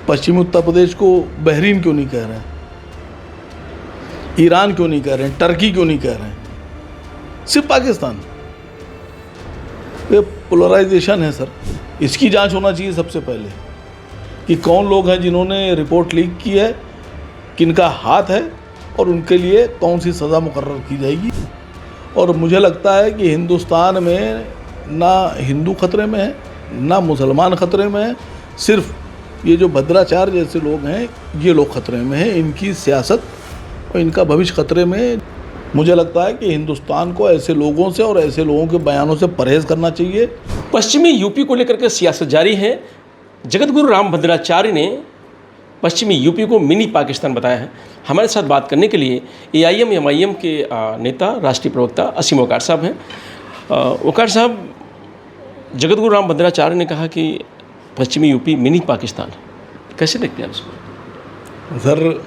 पश्चिमी उत्तर प्रदेश को बहरीन क्यों नहीं कह रहे हैं, ईरान क्यों नहीं कह रहे हैं, टर्की क्यों नहीं कह रहे हैं, सिर्फ पाकिस्तान। ये पोलराइजेशन है सर, इसकी जांच होना चाहिए सबसे पहले कि कौन लोग हैं जिन्होंने रिपोर्ट लीक की है, किनका हाथ है और उनके लिए कौन सी सज़ा मुकर्रर की जाएगी। और मुझे लगता है कि हिंदुस्तान में ना हिंदू खतरे में है ना मुसलमान खतरे में है, सिर्फ ये जो भद्राचार्य जैसे लोग हैं ये लोग खतरे में हैं, इनकी सियासत और इनका भविष्य खतरे में। मुझे लगता है कि हिंदुस्तान को ऐसे लोगों से और ऐसे लोगों के बयानों से परहेज़ करना चाहिए। पश्चिमी यूपी को लेकर के सियासत जारी है। जगतगुरु रामभद्राचार्य ने पश्चिमी यूपी को मिनी पाकिस्तान बताया है। हमारे साथ बात करने के लिए AIM MIM के नेता, राष्ट्रीय प्रवक्ता असीम वकार साहब हैं। वकार साहब, जगतगुरु रामभद्राचार्य ने कहा कि पश्चिमी यूपी मिनी पाकिस्तान है, कैसे देखते हैं उसको? सर,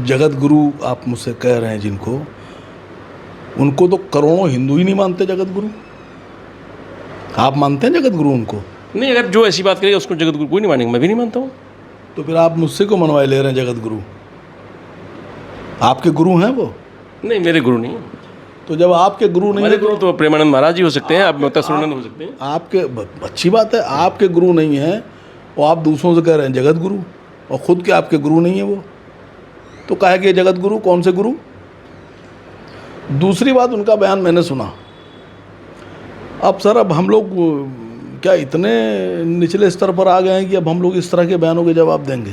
जगत गुरु आप मुझसे कह रहे हैं जिनको, उनको तो करोड़ों हिंदू ही नहीं मानते जगत गुरु। आप मानते हैं जगत गुरु उनको? नहीं, अगर जो ऐसी बात करेगा उसको जगत गुरु कोई नहीं मानेंगे, मैं भी नहीं मानता हूँ। तो फिर आप मुझसे क्यों मनवाए ले रहे हैं जगत गुरु? आपके गुरु हैं वो? नहीं, मेरे गुरु नहीं है। तो जब आपके गुरु नहीं मेरे है गुरु तो प्रेमानंद महाराज जी हो सकते हैं, आप मत्स्यानंद हो सकते हैं। आपके अच्छी बात है, आपके गुरु नहीं हैं और आप दूसरों से कह रहे हैं जगत गुरु, और ख़ुद के आपके गुरु नहीं है वो, तो कहा कि जगत गुरु कौन से गुरु? दूसरी बात, उनका बयान मैंने सुना। अब सर, अब हम लोग क्या इतने निचले स्तर पर आ गए हैं कि अब हम लोग इस तरह के बयानों के जवाब देंगे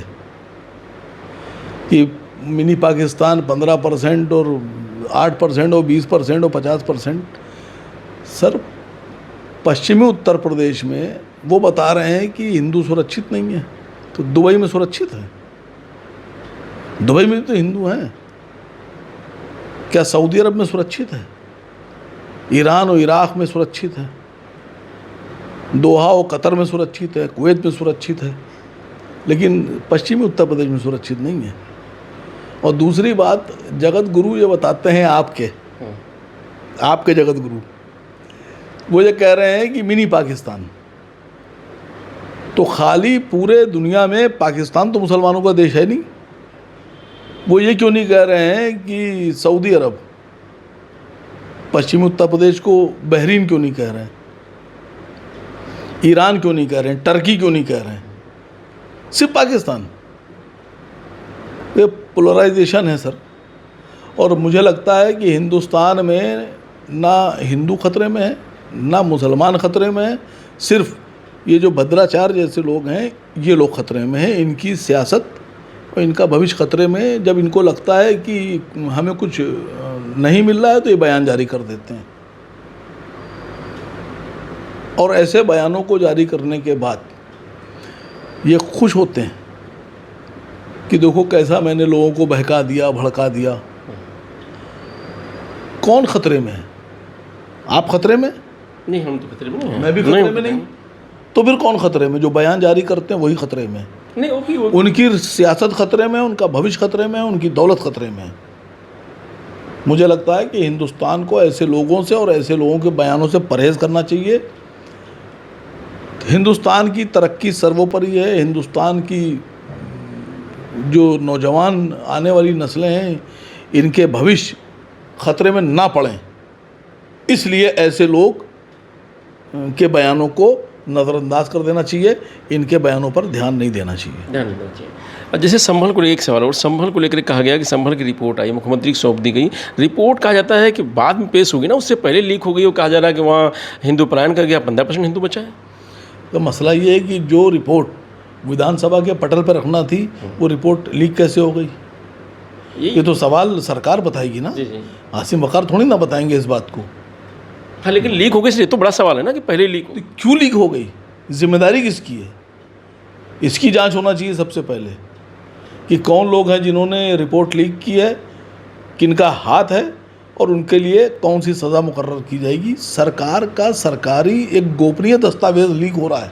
कि मिनी पाकिस्तान 15% और 8% और 20% और 50%? सर, पश्चिमी उत्तर प्रदेश में वो बता रहे हैं कि हिंदू सुरक्षित नहीं है, तो दुबई में सुरक्षित है? दुबई में तो हिंदू हैं। क्या सऊदी अरब में सुरक्षित है? ईरान और इराक़ में सुरक्षित है, दोहा और कतर में सुरक्षित है, कुवैत में सुरक्षित है, लेकिन पश्चिमी उत्तर प्रदेश में सुरक्षित नहीं है। और दूसरी बात, जगत गुरु ये बताते हैं आपके जगत गुरु, वो ये कह रहे हैं कि मिनी पाकिस्तान। तो खाली पूरे दुनिया में पाकिस्तान तो मुसलमानों का देश है नहीं, वो ये क्यों नहीं कह रहे हैं कि सऊदी अरब पश्चिमी उत्तर प्रदेश को बहरीन क्यों नहीं कह रहे हैं, ईरान क्यों नहीं कह रहे हैं, टर्की क्यों नहीं कह रहे हैं, सिर्फ पाकिस्तान? ये पोलराइजेशन है सर, और मुझे लगता है कि हिंदुस्तान में ना हिंदू खतरे में है ना मुसलमान खतरे में है, सिर्फ ये जो भद्राचार्य जैसे लोग हैं ये लोग खतरे में हैं, इनकी सियासत और इनका भविष्य खतरे में। जब इनको लगता है कि हमें कुछ नहीं मिल रहा है तो ये बयान जारी कर देते हैं, और ऐसे बयानों को जारी करने के बाद ये खुश होते हैं कि देखो कैसा मैंने लोगों को बहका दिया, भड़का दिया। कौन खतरे में है? आप खतरे में? नहीं, हम तो खतरे में नहीं हैं। मैं भी खतरे में नहीं। तो फिर कौन खतरे में? जो बयान जारी करते हैं वही खतरे में। नहीं, उनकी सियासत खतरे में, उनका भविष्य खतरे में, उनकी दौलत खतरे में। मुझे लगता है कि हिंदुस्तान को ऐसे लोगों से और ऐसे लोगों के बयानों से परहेज़ करना चाहिए। हिंदुस्तान की तरक्की सर्वोपरि है। हिंदुस्तान की जो नौजवान आने वाली नस्लें हैं, इनके भविष्य खतरे में ना पड़ें, इसलिए ऐसे लोग के बयानों को नज़रअंदाज कर देना चाहिए, इनके बयानों पर ध्यान नहीं देना चाहिए। जैसे संभल को एक सवाल, और संभल को लेकर कहा गया कि संभल की रिपोर्ट आई, मुख्यमंत्री को सौंप दी गई। रिपोर्ट कहा जाता है कि बाद में पेश होगी ना, उससे पहले लीक हो गई, और कहा जा रहा है कि वहाँ हिंदू पलायन कर गया, 15% हिंदू बचा है। तो मसला ये है कि जो रिपोर्ट विधानसभा के पटल पर रखना थी, वो रिपोर्ट लीक कैसे हो गई? ये तो सवाल सरकार बताएगी ना। आसिम वकार थोड़ी ना बताएंगे इस बात को। हाँ, लेकिन लीक हो गई, इसलिए तो बड़ा सवाल है ना कि पहले लीक हो। तो क्यों लीक हो गई? जिम्मेदारी किसकी है? इसकी जांच होना चाहिए सबसे पहले कि कौन लोग हैं जिन्होंने रिपोर्ट लीक की है, किनका हाथ है और उनके लिए कौन सी सज़ा मुकर्रर की जाएगी। सरकार का सरकारी एक गोपनीय दस्तावेज लीक हो रहा है।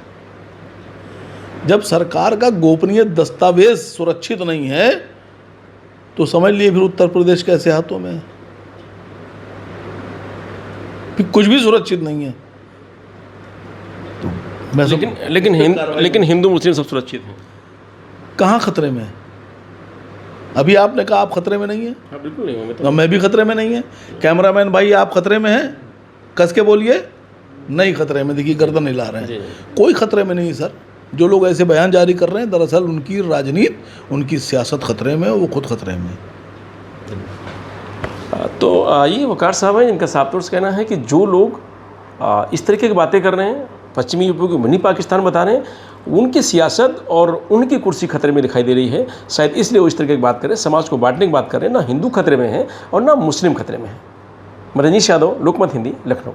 जब सरकार का गोपनीय दस्तावेज सुरक्षित नहीं है तो समझ लिए फिर उत्तर प्रदेश कैसे हाथों में है, फिर कुछ भी सुरक्षित नहीं है। तो लेकिन हिंदू मुस्लिम सब सुरक्षित हैं। कहाँ खतरे में है? अभी आपने कहा आप खतरे में नहीं है, हाँ बिल्कुल नहीं होंगे मैं भी खतरे में नहीं है। कैमरामैन भाई आप खतरे में हैं? कस के बोलिए, नहीं खतरे में। देखिए गर्दन हिला रहे हैं। कोई खतरे में नहीं सर। जो लोग ऐसे बयान जारी कर रहे हैं, दरअसल उनकी राजनीति, उनकी सियासत खतरे में है, वो खुद खतरे में है। तो ये वकार साहब हैं, इनका साफ तौर से कहना है कि जो लोग इस तरीके की बातें कर रहे हैं, पश्चिमी यूपी को मिनी पाकिस्तान बता रहे हैं, उनकी सियासत और उनकी कुर्सी खतरे में दिखाई दे रही है। शायद इसलिए वो इस तरीके की बात कर रहे हैं, समाज को बांटने की बात कर रहे हैं। ना हिंदू खतरे में है और ना मुस्लिम खतरे में है। मैं रजनीश यादव, लोकमत हिंदी, लखनऊ।